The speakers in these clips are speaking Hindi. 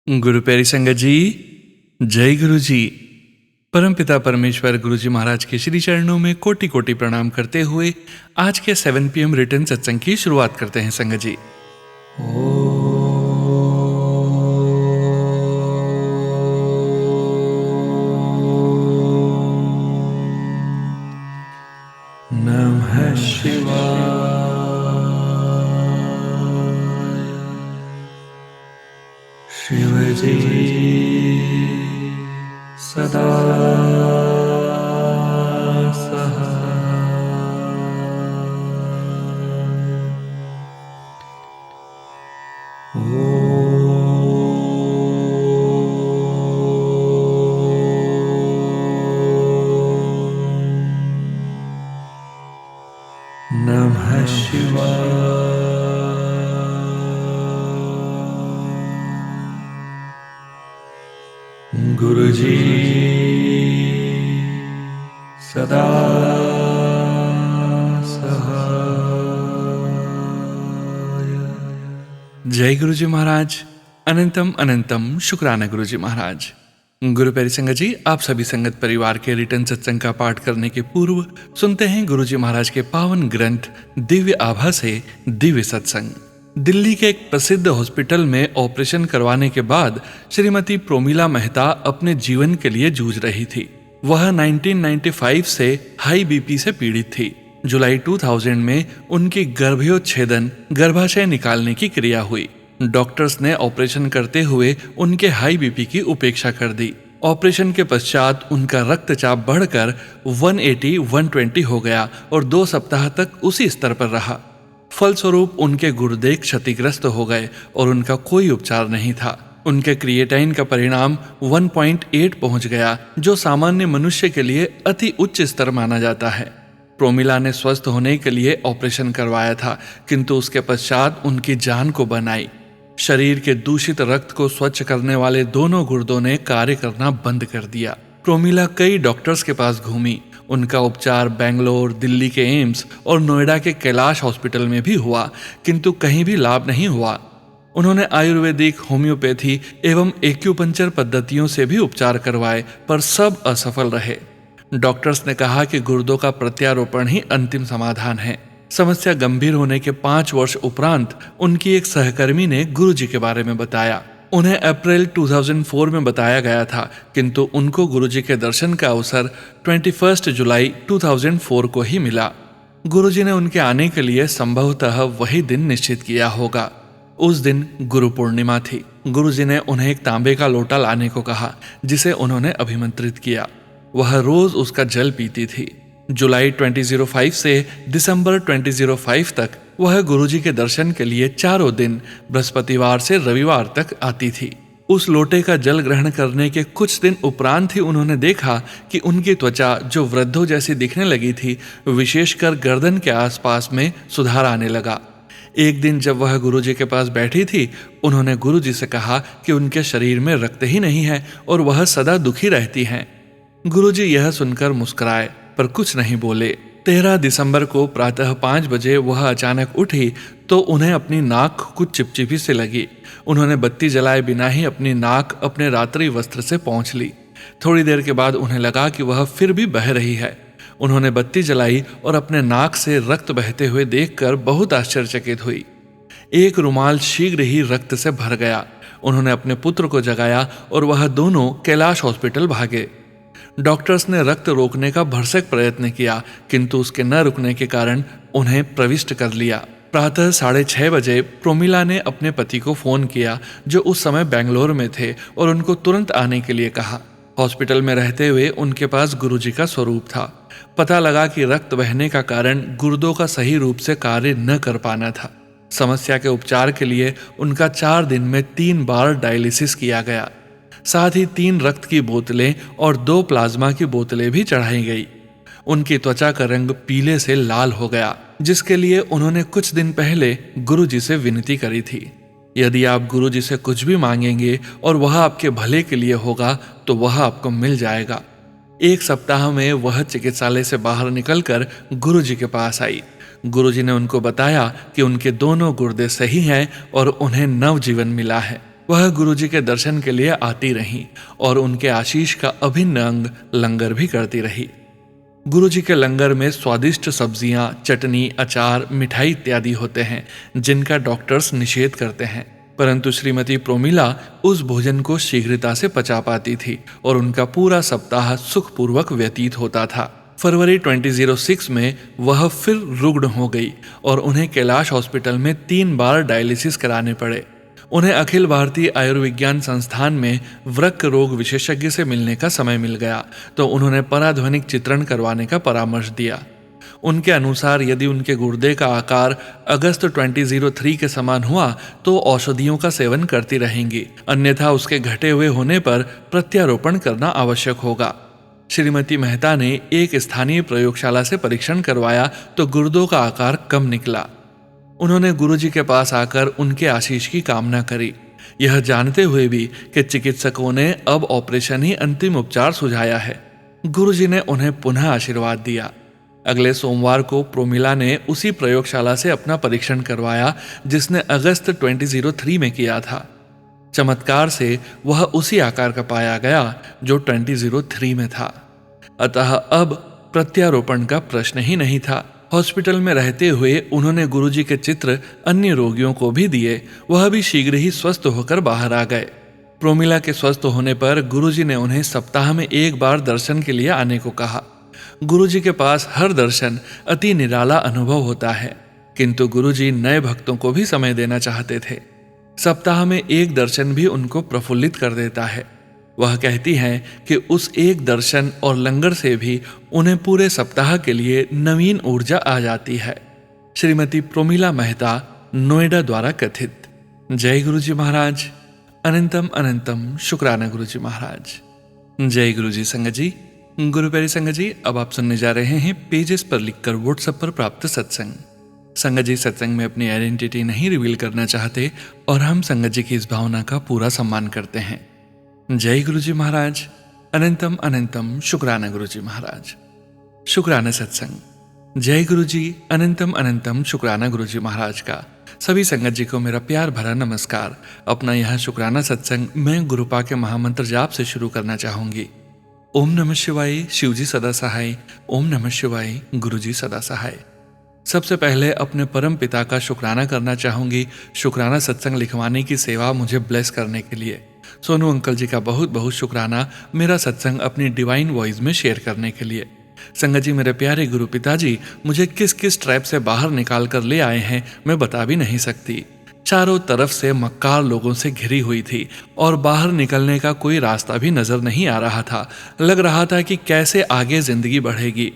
गुरु प्यारी संगत जी, जय गुरु जी। परमपिता परमेश्वर गुरु जी महाराज के श्री चरणों में कोटि कोटि प्रणाम करते हुए आज के 7 PM रिटर्न सत्संग की शुरुआत करते हैं संगत जी। नमः शिवाय। शिव जी सदा नमः शिवाय। गुरु जी सदा सहाय। जय गुरु जी महाराज। अनंतम अनंतम शुक्राना गुरु जी महाराज। गुरु प्यारी संगत जी, आप सभी संगत परिवार के रिटर्न सत्संग का पाठ करने के पूर्व सुनते हैं गुरु जी महाराज के पावन ग्रंथ दिव्य आभा से दिव्य सत्संग। दिल्ली के एक प्रसिद्ध हॉस्पिटल में ऑपरेशन करवाने के बाद श्रीमती प्रोमिला मेहता अपने जीवन के लिए जूझ रही थी। वह 1995 से हाई बीपी से पीड़ित थी। जुलाई 2000 में उनकी गर्भोच्छेदन गर्भाशय निकालने की क्रिया हुई। डॉक्टर्स ने ऑपरेशन करते हुए उनके हाई बीपी की उपेक्षा कर दी। ऑपरेशन के पश्चात उनका रक्तचाप बढ़कर 180-120 हो गया और 2 सप्ताह तक उसी स्तर पर रहा। फलस्वरूप उनके गुर्दे क्षतिग्रस्त हो गए और उनका कोई उपचार नहीं था। उनके क्रिएटाइन का परिणाम 1.8 पहुंच गया, जो सामान्य मनुष्य के लिए अति उच्च स्तर माना जाता है। प्रोमिला ने स्वस्थ होने के लिए ऑपरेशन करवाया था, किंतु उसके पश्चात उनकी जान को बनाई। शरीर के दूषित रक्त को स्वच्छ करने वाले दोनों गुर्दों ने कार्य करना बंद कर दिया। प्रोमिला कई डॉक्टर्स के पास घूमी। उनका उपचार बेंगलोर, दिल्ली के एम्स और नोएडा के कैलाश हॉस्पिटल में भी हुआ, किंतु कहीं भी लाभ नहीं हुआ। उन्होंने आयुर्वेदिक, होम्योपैथी एवं एक्यूपंक्चर पद्धतियों से भी उपचार करवाए, पर सब असफल रहे। डॉक्टर्स ने कहा कि गुर्दों का प्रत्यारोपण ही अंतिम समाधान है। समस्या गंभीर होने के 5 वर्ष उपरांत उनकी एक सहकर्मी ने गुरुजी के बारे में बताया। उन्हें अप्रैल 2004 में बताया गया था, किंतु उनको गुरुजी के दर्शन का अवसर 21 जुलाई 2004 को ही मिला। गुरुजी ने उनके आने के लिए संभवतः वही दिन निश्चित किया होगा। उस दिन गुरु पूर्णिमा थी। गुरुजी ने उन्हें एक तांबे का लोटा लाने को कहा, जिसे उन्होंने अभिमंत्रित किया। वह रोज उसका जल पीती थी। जुलाई 2005 से दिसंबर 2005 तक वह गुरुजी के दर्शन के लिए चारों दिन बृहस्पतिवार से रविवार तक आती थी। उस लोटे का जल ग्रहण करने के कुछ दिन उपरांत ही उन्होंने देखा कि उनकी त्वचा, जो वृद्धों जैसी दिखने लगी थी, विशेषकर गर्दन के आसपास में सुधार आने लगा। एक दिन जब वह गुरुजी के पास बैठी थी, उन्होंने गुरुजी से कहा कि उनके शरीर में रक्त ही नहीं है और वह सदा दुखी रहती हैं। गुरुजी यह सुनकर मुस्कुराए, पर कुछ नहीं बोले। 13 दिसंबर को प्रातः 5 बजे वह अचानक उठी तो उन्हें अपनी नाक कुछ चिपचिपी से लगी। उन्होंने बत्ती जलाए बिना ही अपनी नाक अपने रात्रि वस्त्र से पोंछ ली। थोड़ी देर के बाद उन्हें लगा कि वह फिर भी बह रही है। उन्होंने बत्ती जलाई और अपने नाक से रक्त बहते हुए देखकर बहुत आश्चर्यचकित हुई। एक रुमाल शीघ्र ही रक्त से भर गया। उन्होंने अपने पुत्र को जगाया और वह दोनों कैलाश हॉस्पिटल भागे। डॉक्टर्स ने रक्त रोकने का भरसक प्रयत्न किया, किंतु उसके न रुकने के कारण उन्हें प्रविष्ट कर लिया। प्रातः 6:30 बजे प्रोमिला ने अपने पति को फोन किया, जो उस समय बेंगलोर में थे, और उनको तुरंत आने के लिए कहा। हॉस्पिटल में रहते हुए उनके पास गुरुजी का स्वरूप था। पता लगा कि रक्त बहने का कारण गुर्दों का सही रूप से कार्य न कर पाना था। समस्या के उपचार के लिए उनका 4 दिन में 3 बार डायलिसिस किया गया। साथ ही 3 रक्त की बोतलें और 2 प्लाज्मा की बोतलें भी चढ़ाई गई। उनकी त्वचा का रंग पीले से लाल हो गया, जिसके लिए उन्होंने कुछ दिन पहले गुरुजी से विनती करी थी। यदि आप गुरुजी से कुछ भी मांगेंगे और वह आपके भले के लिए होगा, तो वह आपको मिल जाएगा। 1 सप्ताह में वह चिकित्सालय से बाहर निकलकर गुरुजी के पास आई। गुरुजी ने उनको बताया कि उनके दोनों गुर्दे सही हैं और उन्हें नवजीवन मिला है। वह गुरुजी के दर्शन के लिए आती रहीं और उनके आशीष का अभिन्न अंग लंगर भी करती रही। गुरुजी के लंगर में स्वादिष्ट सब्जियां, चटनी, अचार, मिठाई इत्यादि होते हैं जिनका डॉक्टर्स निषेध करते हैं, परंतु श्रीमती प्रोमिला उस भोजन को शीघ्रता से पचा पाती थी और उनका पूरा सप्ताह सुखपूर्वक व्यतीत होता था। फरवरी 2006 में वह फिर रुग्ण हो गई और उन्हें कैलाश हॉस्पिटल में 3 बार डायलिसिस कराने पड़े। उन्हें अखिल भारतीय आयुर्विज्ञान संस्थान में वृक्क रोग विशेषज्ञ से मिलने का समय मिल गया तो उन्होंने पराध्वनिक चित्रण करवाने का परामर्श दिया। उनके अनुसार यदि उनके गुर्दे का आकार अगस्त 2003 के समान हुआ तो औषधियों का सेवन करती रहेंगी, अन्यथा उसके घटे हुए होने पर प्रत्यारोपण करना आवश्यक होगा। श्रीमती मेहता ने एक स्थानीय प्रयोगशाला से परीक्षण करवाया तो गुर्दों का आकार कम निकला। उन्होंने गुरुजी के पास आकर उनके आशीष की कामना करी, यह जानते हुए भी कि चिकित्सकों ने अब ऑपरेशन ही अंतिम उपचार सुझाया है। गुरुजी ने उन्हें पुनः आशीर्वाद दिया। अगले सोमवार को प्रोमिला ने उसी प्रयोगशाला से अपना परीक्षण करवाया जिसने अगस्त 2003 में किया था। चमत्कार से वह उसी आकार का पाया गया जो 2003 में था। अतः अब प्रत्यारोपण का प्रश्न ही नहीं था। हॉस्पिटल में रहते हुए उन्होंने गुरुजी के चित्र अन्य रोगियों को भी दिए, वह भी शीघ्र ही स्वस्थ होकर बाहर आ गए। प्रोमिला के स्वस्थ होने पर गुरुजी ने उन्हें सप्ताह में 1 बार दर्शन के लिए आने को कहा। गुरुजी के पास हर दर्शन अति निराला अनुभव होता है, किंतु गुरुजी नए भक्तों को भी समय देना चाहते थे। सप्ताह में 1 दर्शन भी उनको प्रफुल्लित कर देता है। वह कहती हैं कि उस एक दर्शन और लंगर से भी उन्हें पूरे सप्ताह के लिए नवीन ऊर्जा आ जाती है। श्रीमती प्रोमिला मेहता, नोएडा द्वारा कथित। जय गुरुजी महाराज। अनंतम अनंतम शुक्राना गुरुजी महाराज। जय गुरुजी संगत जी। गुरु प्यारी संगत जी, अब आप सुनने जा रहे हैं पेजेस पर लिखकर व्हाट्सएप पर प्राप्त सत्संग। संगत जी सत्संग में अपनी आइडेंटिटी नहीं रिवील करना चाहते और हम संगत जी की इस भावना का पूरा सम्मान करते हैं। जय गुरुजी महाराज। अनंतम अनंतम शुक्राना गुरुजी महाराज। शुक्राना सत्संग। जय गुरुजी। अनंतम अनंतम शुक्राना गुरुजी महाराज का सभी संगत जी को मेरा प्यार भरा नमस्कार। अपना यह शुक्राना सत्संग मैं गुरुपा के महामंत्र जाप से शुरू करना चाहूंगी। ओम नमः शिवाय, शिवजी सदा सहाय। ओम नमः शिवाय, गुरुजी सदा सहाय। सबसे पहले अपने परम पिता का शुक्राना करना चाहूंगी, शुक्राना सत्संग लिखवाने की सेवा मुझे ब्लेस करने के लिए। सोनू अंकल जी का बहुत बहुत शुक्राना मेरा सत्संग अपनी डिवाइन वॉइस में शेयर करने के लिए। संगत जी, मेरे प्यारे गुरु पिताजी मुझे किस किस ट्रैप से बाहर निकाल कर ले आए हैं मैं बता भी नहीं सकती। चारों तरफ से मक्कार लोगों से घिरी हुई थी और बाहर निकलने का कोई रास्ता भी नजर नहीं आ रहा था। लग रहा था कि कैसे आगे जिंदगी बढ़ेगी।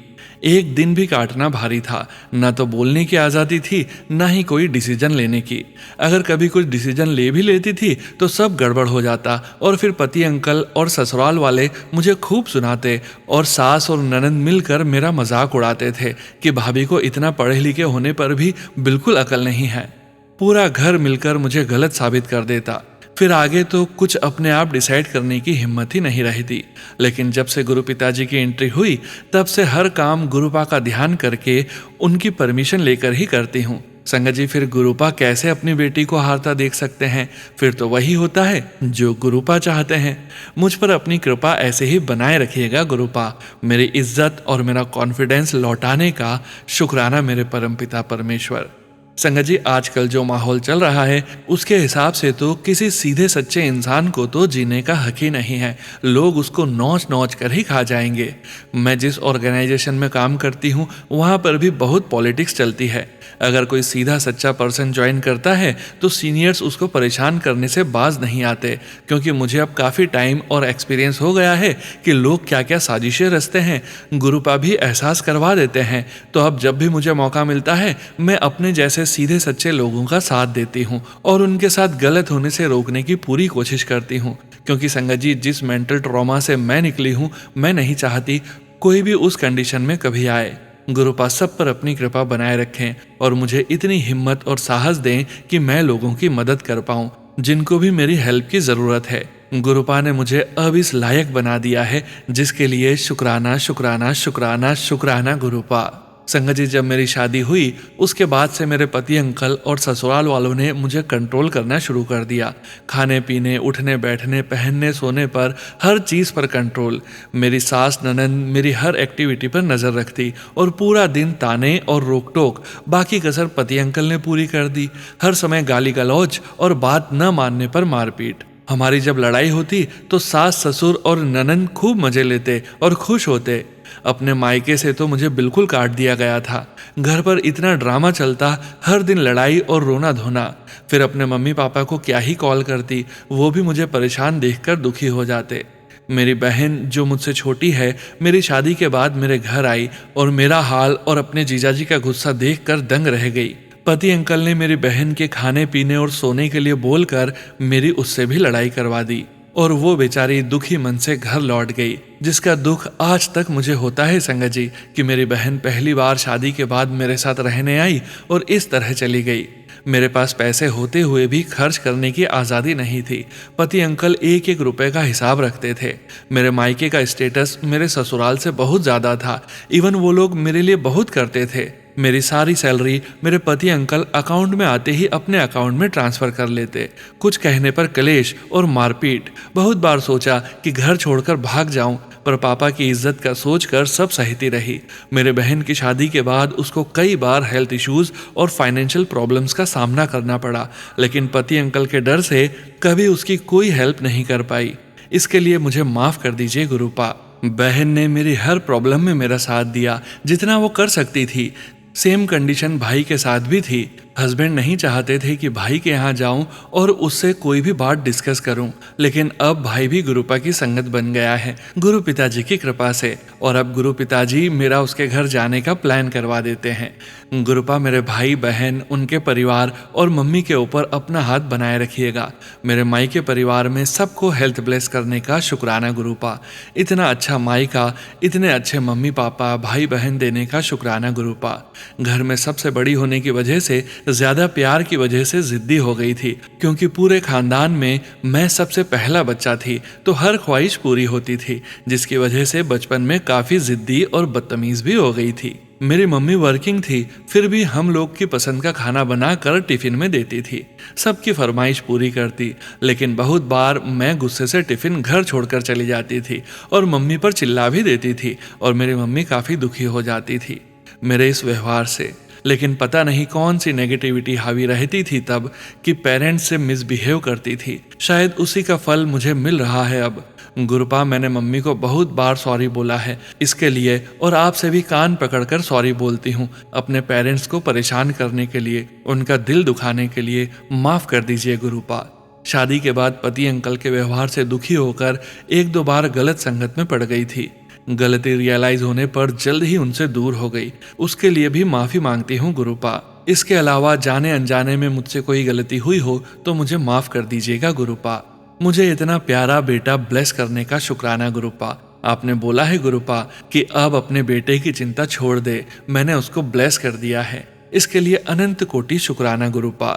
एक दिन भी काटना भारी था। न तो बोलने की आज़ादी थी, न ही कोई डिसीजन लेने की। अगर कभी कुछ डिसीजन ले भी लेती थी तो सब गड़बड़ हो जाता और फिर पति अंकल और ससुराल वाले मुझे खूब सुनाते और सास और ननंद मिलकर मेरा मजाक उड़ाते थे कि भाभी को इतना पढ़े लिखे होने पर भी बिल्कुल अकल नहीं है। पूरा घर मिलकर मुझे गलत साबित कर देता। फिर आगे तो कुछ अपने आप डिसाइड करने की हिम्मत ही नहीं रही थी। लेकिन जब से गुरु पिताजी की एंट्री हुई तब से हर काम गुरुपा का ध्यान करके उनकी परमिशन लेकर ही करती हूँ। संगत जी, फिर गुरुपा कैसे अपनी बेटी को हारता देख सकते हैं? फिर तो वही होता है जो गुरुपा चाहते हैं। मुझ पर अपनी कृपा ऐसे ही बनाए रखिएगा गुरुपा। मेरी इज्जत और मेरा कॉन्फिडेंस लौटाने का शुक्राना मेरे परमपिता परमेश्वर। संगत जी, आजकल जो माहौल चल रहा है उसके हिसाब से तो किसी सीधे सच्चे इंसान को तो जीने का हक ही नहीं है। लोग उसको नोच नोच कर ही खा जाएंगे। मैं जिस ऑर्गेनाइजेशन में काम करती हूँ वहाँ पर भी बहुत पॉलिटिक्स चलती है। अगर कोई सीधा सच्चा पर्सन ज्वाइन करता है तो सीनियर्स उसको परेशान करने से बाज नहीं आते, क्योंकि मुझे अब काफ़ी टाइम और एक्सपीरियंस हो गया है कि लोग क्या क्या साजिशें रचते हैं। गुरुपा भी एहसास करवा देते हैं। तो अब जब भी मुझे मौका मिलता है मैं अपने जैसे सीधे सच्चे लोगों का साथ देती हूँ और उनके साथ गलत होने से रोकने की पूरी कोशिश करती हूँ। क्योंकि संगत जी, जिस मेंटल ट्रॉमा से मैं निकली हूँ मैं नहीं चाहती कोई भी उस कंडीशन में कभी आए। गुरुपा सब पर अपनी कृपा बनाए रखें और मुझे इतनी हिम्मत और साहस दें कि मैं लोगों की मदद कर पाऊँ जिनको भी मेरी हेल्प की ज़रूरत है। गुरुपा ने मुझे अब इस लायक बना दिया है, जिसके लिए शुक्राना शुक्राना शुक्राना शुक्राना गुरुपा। संगत जी, जब मेरी शादी हुई उसके बाद से मेरे पति अंकल और ससुराल वालों ने मुझे कंट्रोल करना शुरू कर दिया। खाने पीने, उठने बैठने, पहनने सोने पर, हर चीज़ पर कंट्रोल। मेरी सास ननद मेरी हर एक्टिविटी पर नज़र रखती और पूरा दिन ताने और रोक टोक। बाकी कसर पति अंकल ने पूरी कर दी। हर समय गाली गलौज और बात न मानने पर मारपीट। हमारी जब लड़ाई होती तो सास ससुर और ननद खूब मजे लेते और खुश होते। अपने मायके से तो मुझे बिल्कुल काट दिया गया था। घर पर इतना ड्रामा चलता, हर दिन लड़ाई और रोना धोना। फिर अपने मम्मी पापा को क्या ही कॉल करती, वो भी मुझे परेशान देखकर दुखी हो जाते। मेरी बहन जो मुझसे छोटी है, मेरी शादी के बाद मेरे घर आई और मेरा हाल और अपने जीजाजी का गुस्सा देखकर दंग रह गई। पति अंकल ने मेरी बहन के खाने पीने और सोने के लिए बोलकर मेरी उससे भी लड़ाई करवा दी और वो बेचारी दुखी मन से घर लौट गई। जिसका दुख आज तक मुझे होता है संगत जी, कि मेरी बहन पहली बार शादी के बाद मेरे साथ रहने आई और इस तरह चली गई। मेरे पास पैसे होते हुए भी खर्च करने की आज़ादी नहीं थी। पति अंकल एक एक रुपए का हिसाब रखते थे। मेरे मायके का स्टेटस मेरे ससुराल से बहुत ज़्यादा था। इवन वो लोग मेरे लिए बहुत करते थे। मेरी सारी सैलरी मेरे पति अंकल अकाउंट में आते ही अपने अकाउंट में ट्रांसफ़र कर लेते। कुछ कहने पर कलेश और मारपीट। बहुत बार सोचा कि घर छोड़कर भाग जाऊं, पर पापा की इज्जत का सोचकर सब सहती रही। मेरे बहन की शादी के बाद उसको कई बार हेल्थ इश्यूज और फाइनेंशियल प्रॉब्लम्स का सामना करना पड़ा, लेकिन पति अंकल के डर से कभी उसकी कोई हेल्प नहीं कर पाई। इसके लिए मुझे माफ़ कर दीजिए गुरुपा। बहन ने मेरी हर प्रॉब्लम में मेरा साथ दिया जितना वो कर सकती थी। सेम कंडीशन भाई के साथ भी थी। हस्बैंड नहीं चाहते थे कि भाई के यहाँ जाऊं और उससे कोई भी बात डिस्कस करूं, लेकिन अब भाई भी गुरुपा की संगत बन गया है गुरु पिताजी की कृपा से, और अब गुरु पिताजी मेरा उसके घर जाने का प्लान करवा देते हैं। गुरुपा मेरे भाई बहन, उनके परिवार और मम्मी के ऊपर अपना हाथ बनाए रखिएगा। मेरे माई के परिवार में सबको हेल्थ ब्लेस करने का शुक्राना गुरुपा। इतना अच्छा माई का, इतने अच्छे मम्मी पापा भाई बहन देने का शुक्राना गुरुपा। घर में सबसे बड़ी होने की वजह से, ज्यादा प्यार की वजह से जिद्दी हो गई थी, क्योंकि पूरे खानदान में मैं सबसे पहला बच्चा थी तो हर ख्वाहिश पूरी होती थी, जिसकी वजह से बचपन में काफी जिद्दी और बदतमीज भी हो गई थी। मेरी मम्मी वर्किंग थी, फिर भी हम लोग की पसंद का खाना बनाकर टिफिन में देती थी। सबकी फरमाइश पूरी करती, लेकिन बहुत बार मैं गुस्से से टिफिन घर छोड़कर चली जाती थी और मम्मी पर चिल्ला भी देती थी, और मेरी मम्मी काफी दुखी हो जाती थी मेरे इस व्यवहार से। लेकिन पता नहीं कौन सी नेगेटिविटी हावी रहती थी तब, कि पेरेंट्स से मिसबिहेव करती थी। शायद उसी का फल मुझे मिल रहा है अब। गुरुपा, मैंने मम्मी को बहुत बार सॉरी बोला है इसके लिए, और आपसे भी कान पकड़कर सॉरी बोलती हूँ अपने पेरेंट्स को परेशान करने के लिए, उनका दिल दुखाने के लिए। माफ़ कर दीजिए गुरुपा। शादी के बाद पति अंकल के व्यवहार से दुखी होकर एक दो बार गलत संगत में पड़ गई थी। गलती रियलाइज होने पर जल्द ही उनसे दूर हो गई। उसके लिए भी माफ़ी मांगती हूँ गुरुपा। इसके अलावा जाने अनजाने में मुझसे कोई गलती हुई हो तो मुझे माफ़ कर दीजिएगा गुरुपा। मुझे इतना प्यारा बेटा ब्लेस करने का शुक्राना गुरुपा। आपने बोला है गुरुपा कि अब अपने बेटे की चिंता छोड़ दे, मैंने उसको ब्लेस कर दिया है। इसके लिए अनंत कोटि शुक्राना गुरुपा।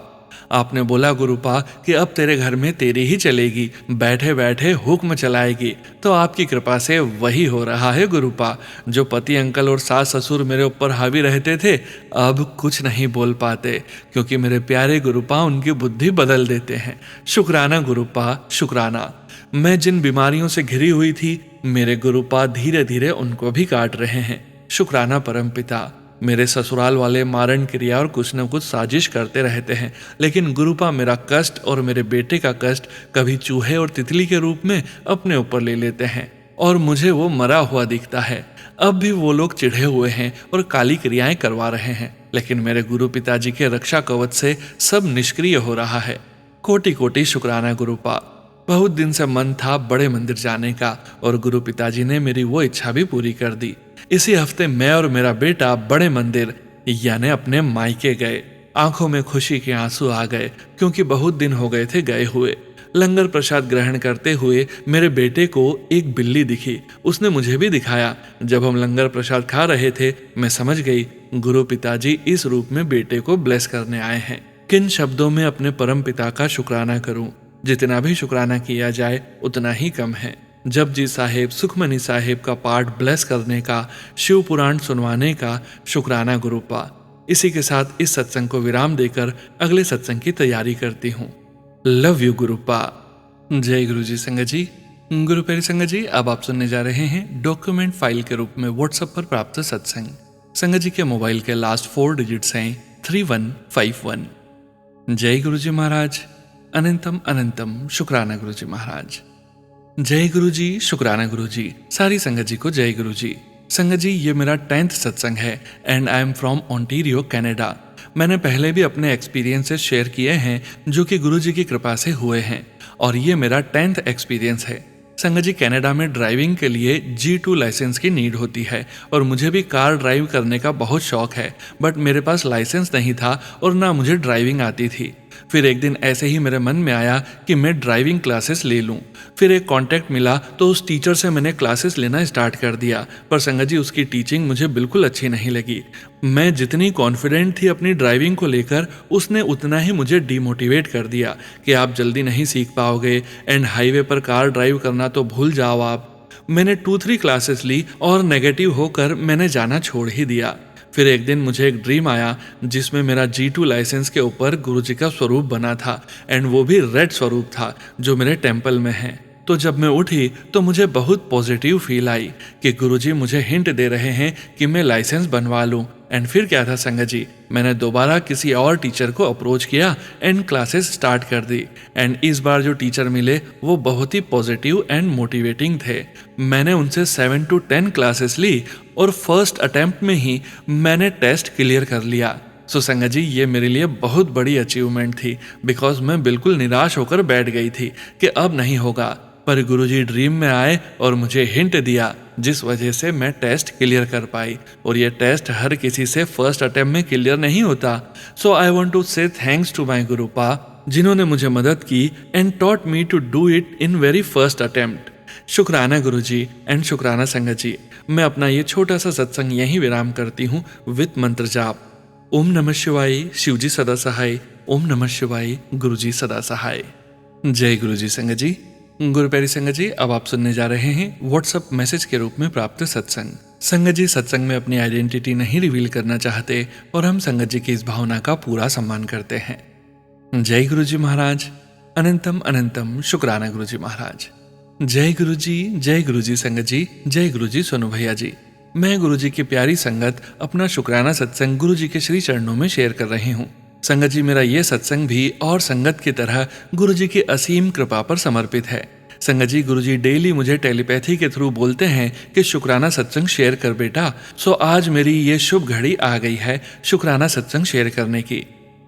आपने बोला गुरुपा कि अब तेरे घर में तेरी ही चलेगी, बैठे बैठे हुक्म चलाएगी, तो आपकी कृपा से वही हो रहा है गुरुपा। जो पति अंकल और सास ससुर मेरे ऊपर हावी रहते थे, अब कुछ नहीं बोल पाते, क्योंकि मेरे प्यारे गुरुपा उनकी बुद्धि बदल देते हैं। शुक्राना गुरुपा, शुक्राना। मैं जिन बीमारियों से घिरी हुई थी, मेरे गुरुपा धीरे धीरे उनको भी काट रहे हैं। शुक्राना परमपिता। मेरे ससुराल वाले मारण क्रिया और कुछ न कुछ साजिश करते रहते हैं, लेकिन गुरुपा मेरा कष्ट और मेरे बेटे का कष्ट कभी चूहे और तितली के रूप में अपने ऊपर ले लेते हैं, और मुझे वो मरा हुआ दिखता है। अब भी वो लोग चिढ़े हुए हैं और काली क्रियाएं करवा रहे हैं, लेकिन मेरे गुरु पिताजी के रक्षा कवच से सब निष्क्रिय हो रहा है। कोटि कोटि शुक्राना गुरुपा। बहुत दिन से मन था बड़े मंदिर जाने का, और गुरु पिताजी ने मेरी वो इच्छा भी पूरी कर दी। इसी हफ्ते मैं और मेरा बेटा बड़े मंदिर यानी अपने मायके गए। आंखों में खुशी के आंसू आ गए, क्योंकि बहुत दिन हो गए थे गए हुए। लंगर प्रसाद ग्रहण करते हुए मेरे बेटे को एक बिल्ली दिखी, उसने मुझे भी दिखाया। जब हम लंगर प्रसाद खा रहे थे, मैं समझ गई गुरु पिताजी इस रूप में बेटे को ब्लेस करने आए हैं। किन शब्दों में अपने परम पिता का शुक्राना करूं? जितना भी शुक्राना किया जाए उतना ही कम है। जपजी साहेब, सुखमनी साहेब का पाठ ब्लेस करने का, शिव पुराण सुनवाने का। शुक्राना गुरुपा। इसी के साथ इस सत्संग को विराम देकर अगले सत्संग की तैयारी करती हूँ। Love you गुरुपा। जय गुरु जी संगत जी। गुरु प्यारी संगत जी, अब आप सुनने जा रहे हैं डॉक्यूमेंट फाइल के रूप में व्हाट्सएप पर प्राप्त सत्संग। संगत जी के मोबाइल के लास्ट 4 डिजिट्स हैं 3151। जय गुरु जी महाराज। अनंतम अनंतम शुक्राना गुरु जी महाराज। जय गुरु जी, शुक्राना गुरु जी। सारी संगत जी को जय गुरु जी। संगत जी, ये मेरा 10th सत्संग है and I am from Ontario, Canada. मैंने पहले भी अपने एक्सपीरियंसेस शेयर किए हैं जो कि गुरु जी की कृपा से हुए हैं, और ये मेरा 10th एक्सपीरियंस है। संगत जी, कनाडा में ड्राइविंग के लिए G2 लाइसेंस की नीड होती है, और मुझे भी कार ड्राइव करने का बहुत शौक है, बट मेरे पास लाइसेंस नहीं था और ना मुझे ड्राइविंग आती थी। फिर एक दिन ऐसे ही मेरे मन में आया कि मैं ड्राइविंग क्लासेस ले लूं। फिर एक कांटेक्ट मिला तो उस टीचर से मैंने क्लासेस लेना स्टार्ट कर दिया, पर संगत जी उसकी टीचिंग मुझे बिल्कुल अच्छी नहीं लगी। मैं जितनी कॉन्फिडेंट थी अपनी ड्राइविंग को लेकर, उसने उतना ही मुझे डीमोटिवेट कर दिया कि आप जल्दी नहीं सीख पाओगे एंड हाईवे पर कार ड्राइव करना तो भूल जाओ आप। मैंने 2-3 क्लासेस ली और नेगेटिव होकर मैंने जाना छोड़ ही दिया। फिर एक दिन मुझे एक ड्रीम आया जिसमें मेरा G2 लाइसेंस के ऊपर गुरुजी का स्वरूप बना था, एंड वो भी रेड स्वरूप था जो मेरे टेम्पल में है। तो जब मैं उठी तो मुझे बहुत पॉजिटिव फील आई कि गुरुजी मुझे हिंट दे रहे हैं कि मैं लाइसेंस बनवा लूं। एंड फिर क्या था संगत जी, मैंने दोबारा किसी और टीचर को अप्रोच किया एंड क्लासेस स्टार्ट कर दी। एंड इस बार जो टीचर मिले वो बहुत ही पॉजिटिव एंड मोटिवेटिंग थे। मैंने उनसे 7 to 10 क्लासेस ली और फर्स्ट अटेम्प्ट में ही मैंने टेस्ट क्लियर कर लिया। सो संगत जी, ये मेरे लिए बहुत बड़ी अचीवमेंट थी, बिकॉज मैं बिल्कुल निराश होकर बैठ गई थी कि अब नहीं होगा। पर गुरुजी ड्रीम में आए और मुझे हिंट दिया, जिस वजह से मैं टेस्ट क्लियर कर पाई। और ये टेस्ट हर किसी से फर्स्ट अटेम्प्ट में क्लियर नहीं होता। So I want to say thanks to my गुरुपा, जिन्होंने मुझे मदद की and taught me to do it in very first attempt. शुक्राना गुरुजी एंड शुक्राना संगत जी। मैं अपना ये छोटा सा सत्संग यहीं विराम करती हूँ विद मंत्र जाप। ओम नमः शिवाय, शिवजी सदा सहाय। ओम नमः शिवाय, गुरुजी सदा सहाय। जय गुरुजी संगत जी। गुरु प्यारी संगत जी, अब आप सुनने जा रहे हैं व्हाट्सएप मैसेज के रूप में प्राप्त सत्संग। संगत जी सत्संग में अपनी आइडेंटिटी नहीं रिवील करना चाहते, और हम संगत जी की इस भावना का पूरा सम्मान करते हैं। जय गुरु जी महाराज। अनंतम अनंतम शुक्राना गुरु जी महाराज। जय गुरु जी, जय गुरु जी संगत जी, जय गुरु जी सोनू भैया जी। मैं गुरु जी की प्यारी संगत अपना शुक्राना सत्संग गुरु जी के श्री चरणों में शेयर कर रही हूँ। संगत जी, मेरा ये सत्संग भी और संगत की तरह गुरु जी की असीम कृपा पर समर्पित है। संगत जी, गुरु जी डेली मुझे टेलीपैथी के थ्रू बोलते हैं कि शुक्राना सत्संग शेयर कर बेटा। सो आज मेरी ये शुभ घड़ी आ गई है शुक्राना सत्संग शेयर करने की।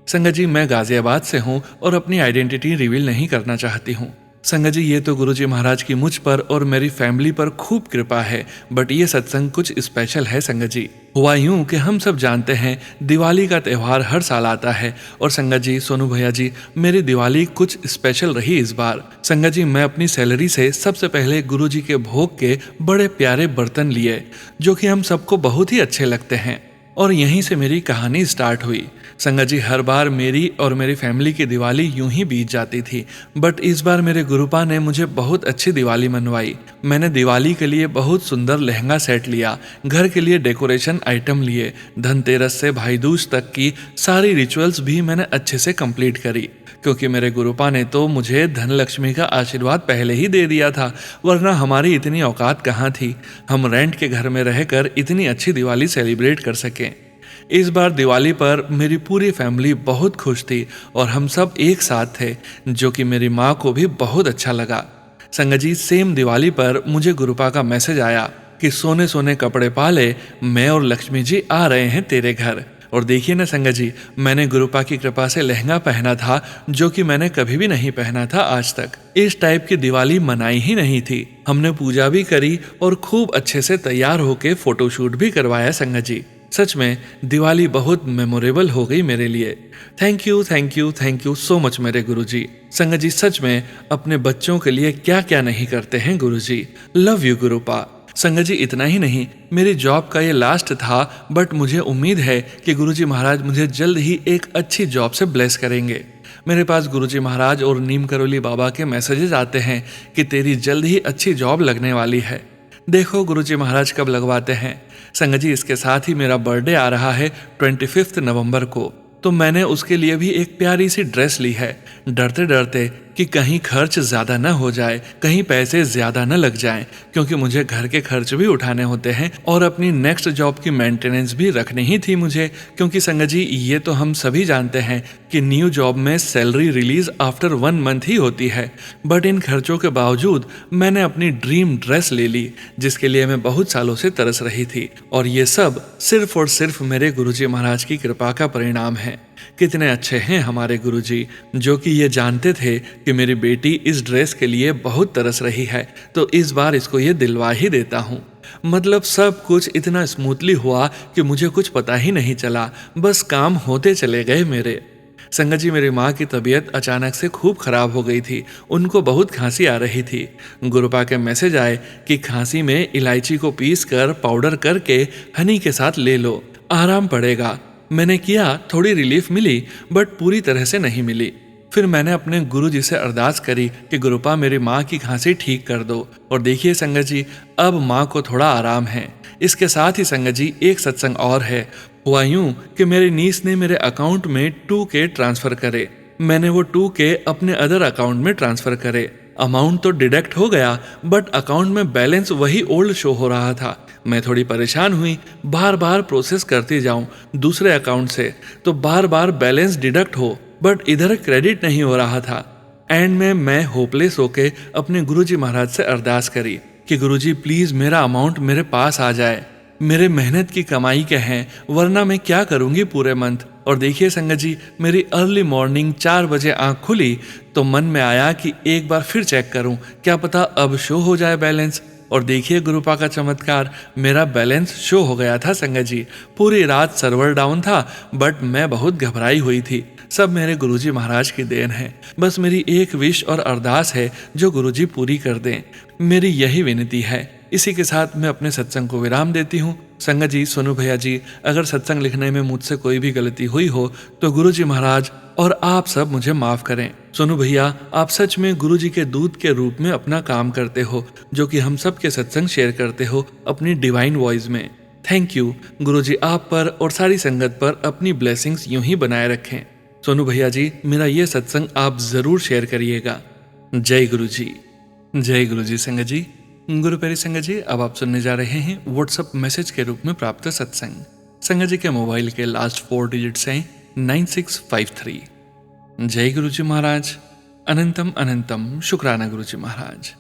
संगत जी, मैं गाजियाबाद से हूँ और अपनी आइडेंटिटी रिवील नहीं करना चाहती हूँ। संगत जी, ये तो गुरु जी महाराज की मुझ पर और मेरी फैमिली पर खूब कृपा है, बट ये सत्संग कुछ स्पेशल है। संगत जी, हुआ यूं कि हम सब जानते हैं दिवाली का त्यौहार हर साल आता है, और संगत जी, सोनू भैया जी, मेरी दिवाली कुछ स्पेशल रही इस बार। संगत जी, मैं अपनी सैलरी से सबसे पहले गुरु जी के भोग के बड़े प्यारे बर्तन लिए, जो कि हम सबको बहुत ही अच्छे लगते हैं, और यहीं से मेरी कहानी स्टार्ट हुई। संगत जी, हर बार मेरी और मेरी फैमिली की दिवाली यूं ही बीत जाती थी, बट इस बार मेरे गुरुपा ने मुझे बहुत अच्छी दिवाली मनवाई। मैंने दिवाली के लिए बहुत सुंदर लहंगा सेट लिया, घर के लिए डेकोरेशन आइटम लिए, धनतेरस से भाई दूज तक की सारी रिचुअल्स भी मैंने अच्छे से कंप्लीट करी, क्योंकि मेरे गुरुपा ने तो मुझे धनलक्ष्मी का आशीर्वाद पहले ही दे दिया था, वरना हमारी इतनी औकात कहाँ थी हम रेंट के घर में रहकर इतनी अच्छी दिवाली सेलिब्रेट कर सकें। इस बार दिवाली पर मेरी पूरी फैमिली बहुत खुश थी और हम सब एक साथ थे, जो कि मेरी माँ को भी बहुत अच्छा लगा। संगत जी, सेम दिवाली पर मुझे गुरुपा का मैसेज आया कि सोने सोने कपड़े पा ले, मैं और लक्ष्मी जी आ रहे हैं तेरे घर। और देखिए ना संगत जी, मैंने गुरुपा की कृपा से लहंगा पहना था, जो कि मैंने कभी भी नहीं पहना था आज तक। इस टाइप की दिवाली मनाई ही नहीं थी। हमने पूजा भी करी और खूब अच्छे से तैयार होके फोटोशूट भी करवाया। संगत जी, सच में दिवाली बहुत मेमोरेबल हो गई मेरे लिए। Thank you thank you thank you so much मेरे गुरुजी। संगत जी, सच में अपने बच्चों के लिए क्या क्या नहीं करते हैं गुरुजी। Love you गुरुपा। संगत जी, इतना ही नहीं, मेरी जॉब का ये लास्ट था, बट मुझे उम्मीद है कि गुरुजी महाराज मुझे जल्द ही एक अच्छी जॉब से ब्लेस करेंगे। मेरे पास गुरुजी महाराज और नीम करोली बाबा के मैसेजेस आते हैं कि तेरी जल्द ही अच्छी जॉब लगने वाली है। देखो गुरुजी महाराज कब लगवाते हैं। संगत जी, इसके साथ ही मेरा बर्थडे आ रहा है 25 नवंबर को, तो मैंने उसके लिए भी एक प्यारी सी ड्रेस ली है, डरते डरते कि कहीं खर्च ज्यादा न हो जाए, कहीं पैसे ज्यादा न लग जाएं, क्योंकि मुझे घर के खर्च भी उठाने होते हैं और अपनी नेक्स्ट जॉब की मेंटेनेंस भी रखनी ही थी मुझे। क्योंकि संगत जी, ये तो हम सभी जानते हैं कि न्यू जॉब में सैलरी रिलीज आफ्टर 1 मंथ ही होती है। बट इन खर्चों के बावजूद मैंने अपनी ड्रीम ड्रेस ले ली, जिसके लिए मैं बहुत सालों से तरस रही थी। और ये सब सिर्फ और सिर्फ मेरे गुरुजी महाराज की कृपा का परिणाम है। कितने अच्छे हैं हमारे गुरुजी, जो कि ये जानते थे कि मेरी बेटी इस ड्रेस के लिए बहुत तरस रही है, तो इस बार इसको ये दिलवा ही देता हूँ। मतलब सब कुछ इतना स्मूथली हुआ कि मुझे कुछ पता ही नहीं चला, बस काम होते चले गए मेरे। संगत जी, मेरी माँ की तबीयत अचानक से खूब खराब हो गई थी। उनको बहुत खांसी आ रही थी। गुरुपा के मैसेज आए कि खांसी में इलायची को पीस कर पाउडर करके हनी के साथ ले लो, आराम पड़ेगा। मैंने किया, थोड़ी रिलीफ मिली, बट पूरी तरह से नहीं मिली। फिर मैंने अपने गुरु जी से अरदास करी कि गुरुपा मेरी माँ की खांसी ठीक कर दो। और देखिए संगत जी, अब माँ को थोड़ा आराम है। इसके साथ ही संगत जी, एक सत्संग और है। हुआ यूं कि मेरी नीस ने मेरे अकाउंट में 2K ट्रांसफर करे। मैंने वो 2K अपने अदर अकाउंट में ट्रांसफर करे। अमाउंट तो डिडक्ट हो गया, बट अकाउंट में बैलेंस वही ओल्ड शो हो रहा था। मैं थोड़ी परेशान हुई, बार बार प्रोसेस करती जाऊं दूसरे अकाउंट से, तो बार बार बैलेंस डिडक्ट हो, बट इधर क्रेडिट नहीं हो रहा था। एंड में मैं होपलेस होके अपने गुरुजी महाराज से अरदास करी कि गुरुजी प्लीज मेरा अमाउंट मेरे पास आ जाए। मेरे मेहनत की कमाई के हैं, वरना मैं क्या करूंगी पूरे मंथ। और देखिए संगत जी, मेरी अर्ली मॉर्निंग 4 बजे आंख खुली तो मन में आया कि एक बार फिर चेक करूं, क्या पता अब शो हो जाए बैलेंस। और देखिए गुरुपा का चमत्कार, मेरा बैलेंस शो हो गया था संगत जी। पूरी रात सर्वर डाउन था, बट मैं बहुत घबराई हुई थी। सब मेरे गुरुजी महाराज की देन है। बस मेरी एक विश और अरदास है जो गुरुजी पूरी कर दें। मेरी यही विनती है। इसी के साथ मैं अपने सत्संग को विराम देती हूँ। संगत जी, सोनू भैया जी, अगर सत्संग लिखने में मुझसे कोई भी गलती हुई हो तो गुरुजी महाराज और आप सब मुझे माफ करें। सोनू भैया, आप सच में गुरुजी के दूत के रूप में अपना काम करते हो, जो कि हम सब के सत्संग शेयर करते हो अपनी डिवाइन वॉइस में। थैंक यू गुरुजी, आप पर और सारी संगत पर अपनी ब्लेसिंग्स यूं ही बनाए रखें। सोनू भैया जी, मेरा ये सत्संग आप जरूर शेयर करिएगा। जय गुरुजी। जय गुरुजी। संगत जी, गुरु प्यारी संगत जी, अब आप सुनने जा रहे हैं व्हाट्सएप मैसेज के रूप में प्राप्त सत्संग। संगत जी के मोबाइल के लास्ट 4 डिजिट्स हैं 9653। जय गुरुजी महाराज। अनंतम अनंतम शुक्राना गुरुजी महाराज।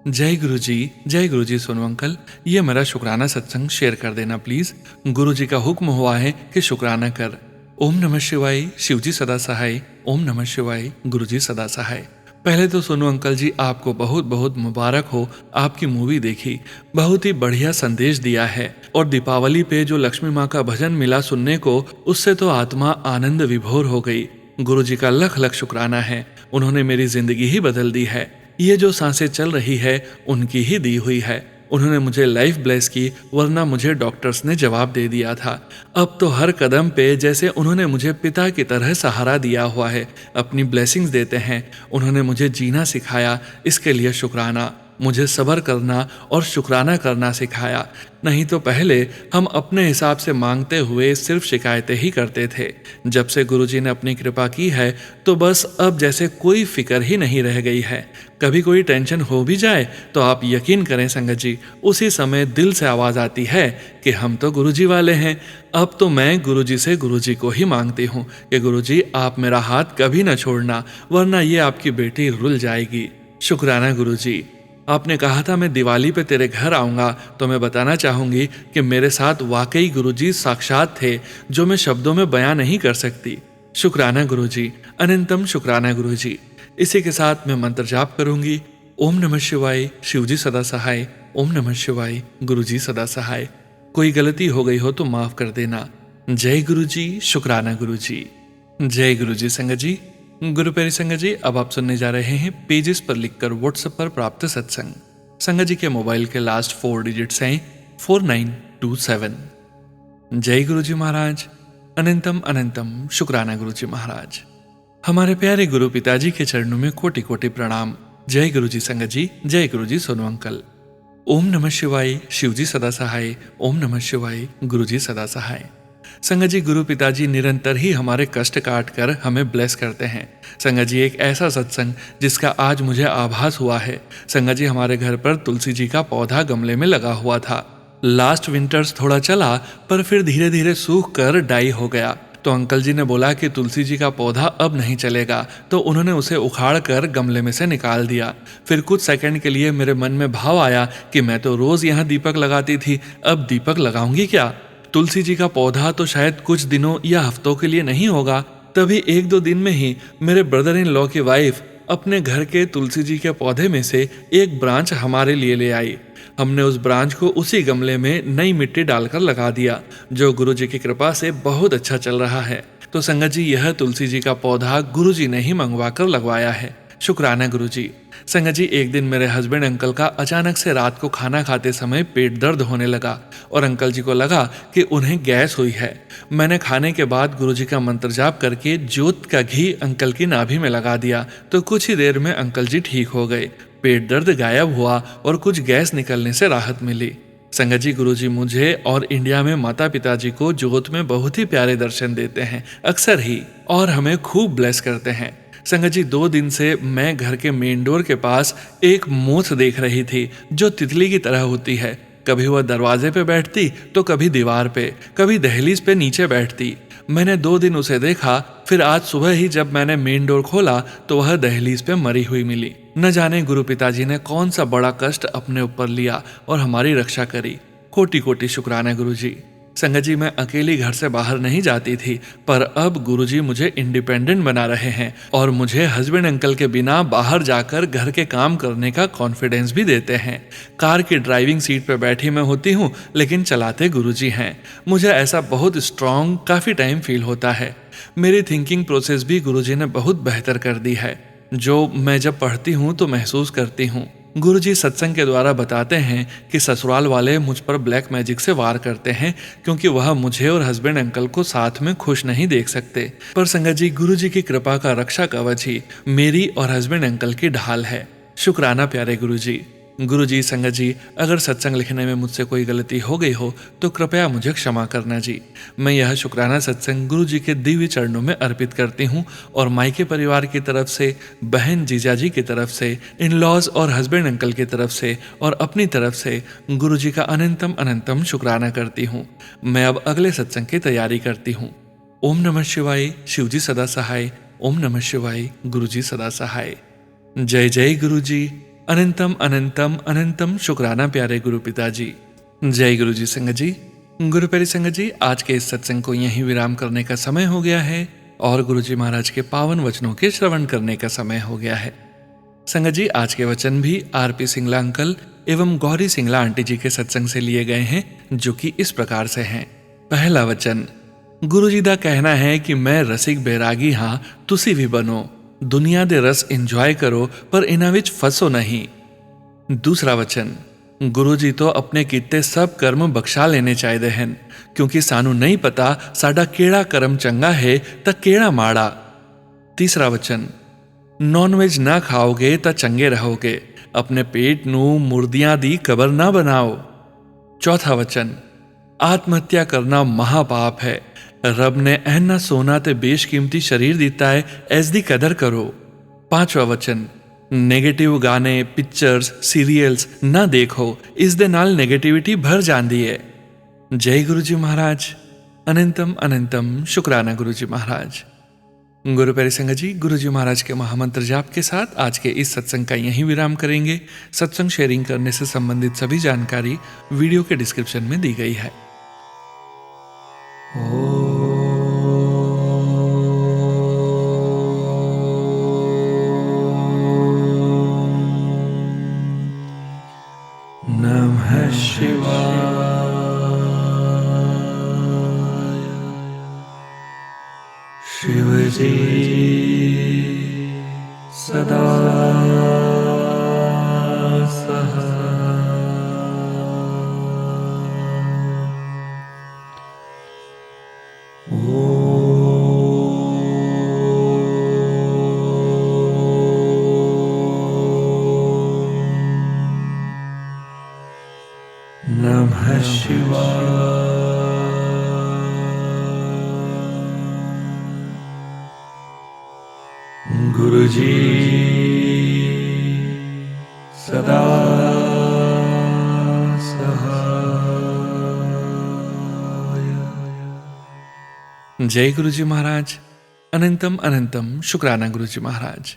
जय गुरुजी। जय गुरुजी। सोनू अंकल, ये मेरा शुक्राना सत्संग शेयर कर देना प्लीज। गुरुजी का हुक्म हुआ है कि शुक्राना कर। ओम नमः शिवाय। शिवजी सदा सहाय। ओम नमः शिवाय। गुरुजी सदा सहाय। पहले तो सोनू अंकल जी, आपको बहुत बहुत मुबारक हो। आपकी मूवी देखी, बहुत ही बढ़िया संदेश दिया है। और दीपावली पे जो लक्ष्मी माँ का भजन मिला सुनने को, उससे तो आत्मा आनंद विभोर हो गई। गुरुजी का लख लख शुक्राना है। उन्होंने मेरी जिंदगी ही बदल दी है। ये जो सांसें चल रही है, उनकी ही दी हुई है। उन्होंने मुझे लाइफ ब्लेस की, वरना मुझे डॉक्टर्स ने जवाब दे दिया था। अब तो हर कदम पे जैसे उन्होंने मुझे पिता की तरह सहारा दिया हुआ है, अपनी ब्लेसिंग्स देते हैं। उन्होंने मुझे जीना सिखाया, इसके लिए शुक्राना। मुझे सब्र करना और शुक्राना करना सिखाया। नहीं तो पहले हम अपने हिसाब से मांगते हुए सिर्फ शिकायतें ही करते थे। जब से गुरुजी ने अपनी कृपा की है, तो बस अब जैसे कोई फिक्र ही नहीं रह गई है। कभी कोई टेंशन हो भी जाए तो आप यकीन करें संगत जी, उसी समय दिल से आवाज आती है कि हम तो गुरुजी वाले हैं। अब तो मैं गुरुजी से गुरुजी को ही मांगती हूँ कि गुरुजी आप मेरा हाथ कभी न छोड़ना, वरना ये आपकी बेटी रुल जाएगी। शुक्राना गुरुजी। आपने कहा था मैं दिवाली पे तेरे घर आऊंगा, तो मैं बताना चाहूंगी कि मेरे साथ वाकई गुरुजी साक्षात थे, जो मैं शब्दों में बयां नहीं कर सकती। शुक्राना गुरुजी। अनंतम शुक्राना गुरुजी। इसी के साथ मैं मंत्र जाप करूंगी। ओम नमः शिवाय। शिवजी सदा सहाय। ओम नमः शिवाय। गुरुजी सदा सहाय। कोई गलती हो गई हो तो माफ कर देना। जय गुरुजी। शुक्राना गुरुजी। जय गुरुजी। संगत जी, गुरु प्यारी संगत जी, अब आप सुनने जा रहे हैं पेजेस पर लिखकर व्हाट्सएप पर प्राप्त सत्संग। संगत जी के मोबाइल के लास्ट 4 डिजिट्स हैं 4927। जय गुरुजी महाराज। अनंतम अनंतम शुक्राना गुरुजी महाराज। हमारे प्यारे गुरु पिताजी के चरणों में कोटि कोटि प्रणाम। जय गुरु जी संगत जी, जय गुरु जी सोनू अंकल। ओम नमः शिवाय, शिव जी सदा सहाय। ओम नमः शिवाय, गुरु जी सदा सहाय। संगत जी, गुरु पिताजी निरंतर ही हमारे कष्ट काट कर हमें ब्लेस करते हैं। संगत जी, एक ऐसा सत्संग जिसका आज मुझे आभास हुआ है। संगत जी, हमारे घर पर तुलसी जी का पौधा गमले में लगा हुआ था। लास्ट विंटर्स थोड़ा चला, पर फिर धीरे धीरे सूख कर डाई हो गया। तो अंकल जी ने बोला कि तुलसी जी का पौधा अब नहीं चलेगा, तो उन्होंने उसे उखाड़ कर गमले में से निकाल दिया। फिर कुछ सेकंड के लिए मेरे मन में भाव आया कि मैं तो रोज यहाँ दीपक लगाती थी, अब दीपक लगाऊंगी क्या? तुलसी जी का पौधा तो शायद कुछ दिनों या हफ्तों के लिए नहीं होगा। तभी एक दो दिन में ही मेरे ब्रदर इन लॉ की वाइफ अपने घर के तुलसी जी के पौधे में से एक ब्रांच हमारे लिए ले आई। हमने उस ब्रांच को उसी गमले में नई मिट्टी डालकर लगा दिया, जो गुरु जी की कृपा से बहुत अच्छा चल रहा है। तो संगत जी, यह तुलसी जी का पौधा गुरु जी ने ही मंगवा कर लगवाया है। शुक्राना गुरु जी। संगत जी, एक दिन मेरे हस्बैंड अंकल का अचानक से रात को खाना खाते समय पेट दर्द होने लगा और अंकल जी को लगा कि उन्हें गैस हुई है। मैंने खाने के बाद गुरु जी का मंत्र जाप करके ज्योत का घी अंकल की नाभि में लगा दिया, तो कुछ ही देर में अंकल जी ठीक हो गए। पेट दर्द गायब हुआ और कुछ गैस निकलने से राहत मिली। संगत जी, गुरु जी मुझे और इंडिया में माता पिताजी को ज्योत में बहुत ही प्यारे दर्शन देते हैं अक्सर ही, और हमें खूब ब्लेस करते हैं। संगत जी, 2 दिन से मैं घर के मेन डोर के पास एक मोथ देख रही थी, जो तितली की तरह होती है। कभी वह दरवाजे पे बैठती, तो कभी दीवार पे, कभी दहलीज पे नीचे बैठती। मैंने 2 दिन उसे देखा, फिर आज सुबह ही जब मैंने मेन डोर खोला तो वह दहलीज पे मरी हुई मिली। न जाने गुरु पिताजी ने कौन सा बड़ा कष्ट अपने ऊपर लिया और हमारी रक्षा करी। कोटि कोटि शुक्राना गुरु जी। संगत जी, मैं अकेली घर से बाहर नहीं जाती थी, पर अब गुरुजी मुझे इंडिपेंडेंट बना रहे हैं और मुझे हस्बैंड अंकल के बिना बाहर जाकर घर के काम करने का कॉन्फिडेंस भी देते हैं। कार की ड्राइविंग सीट पर बैठी मैं होती हूँ, लेकिन चलाते गुरुजी हैं। मुझे ऐसा बहुत स्ट्रांग काफ़ी टाइम फील होता है। मेरी थिंकिंग प्रोसेस भी गुरुजी ने बहुत बेहतर कर दी है, जो मैं जब पढ़ती हूँ तो महसूस करती हूँ। गुरुजी सत्संग के द्वारा बताते हैं कि ससुराल वाले मुझ पर ब्लैक मैजिक से वार करते हैं, क्योंकि वह मुझे और हस्बैंड अंकल को साथ में खुश नहीं देख सकते। पर संगत जी, गुरुजी की कृपा का रक्षा कवच ही मेरी और हस्बैंड अंकल की ढाल है। शुक्राना प्यारे गुरुजी। गुरुजी, संगत जी, अगर सत्संग लिखने में मुझसे कोई गलती हो गई हो तो कृपया मुझे क्षमा करना जी। मैं यह शुक्राना सत्संग गुरुजी के दिव्य चरणों में अर्पित करती हूँ और मायके परिवार की तरफ से, बहन जीजाजी की तरफ से, इन लॉज और हस्बैंड अंकल की तरफ से और अपनी तरफ से गुरुजी का अनंतम अनंतम शुक्राना करती हूँ। मैं अब अगले सत्संग की तैयारी करती हूँ। ओम नमः शिवाय, शिवजी सदा सहाय। ओम नमः शिवाय, गुरुजी सदा सहाय। जय जय गुरुजी। अनंतम अनंतम अनंतम शुक्राना प्यारे गुरु पिताजी। जय गुरु जी संगत जी। गुरु प्यारी संगत जी, आज के इस सत्संग को यहीं विराम करने का समय हो गया है और गुरु जी महाराज के पावन वचनों के श्रवण करने का समय हो गया है। संगत जी, आज के वचन भी आरपी सिंगला अंकल एवं गौरी सिंगला आंटी जी के सत्संग से लिए गए हैं, जो कि इस प्रकार से हैं। पहला वचन, गुरु जी दा कहना है कि मैं रसिक बैरागी हाँ, तुसी भी बनो। दुनिया दे रस इंजॉय करो, पर इन्हां विच फसो नहीं। दूसरा वचन, गुरु जी तो अपने कीते सब कर्म बख्शा लेने चाहिए हैं, क्योंकि सानू नहीं पता साडा केड़ा कर्म चंगा है ता केड़ा माड़ा। तीसरा वचन, नॉन वेज ना खाओगे ता चंगे रहोगे, अपने पेट नू मुर्दियां दी कबर ना बनाओ। चौथा वचन, आत्महत्या करना महापाप है, रब ने ऐना सोना ते बेशकीमती शरीर दिता है, ऐस दी कदर करो। पांचवा वचन, नेगेटिव गाने, पिक्चर्स, सीरियल्स ना देखो, इस दे नाल नेगेटिविटी भर जाती है। जय गुरु जी महाराज। अनंतम अनंतम शुक्राना गुरु जी महाराज। गुरु प्यारी संगत जी, गुरु जी महाराज के महामंत्र जाप के साथ आज के इस सत्संग का यहीं विराम करेंगे। सत्संग शेयरिंग करने से संबंधित सभी जानकारी वीडियो के डिस्क्रिप्शन में दी गई है। नमः शिवाय। शिवजी सदा सहाय। नमः शिवाय। गुरुजी सदा सहाय। जय गुरुजी महाराज। अनंतम अनंतम शुक्राना गुरुजी महाराज।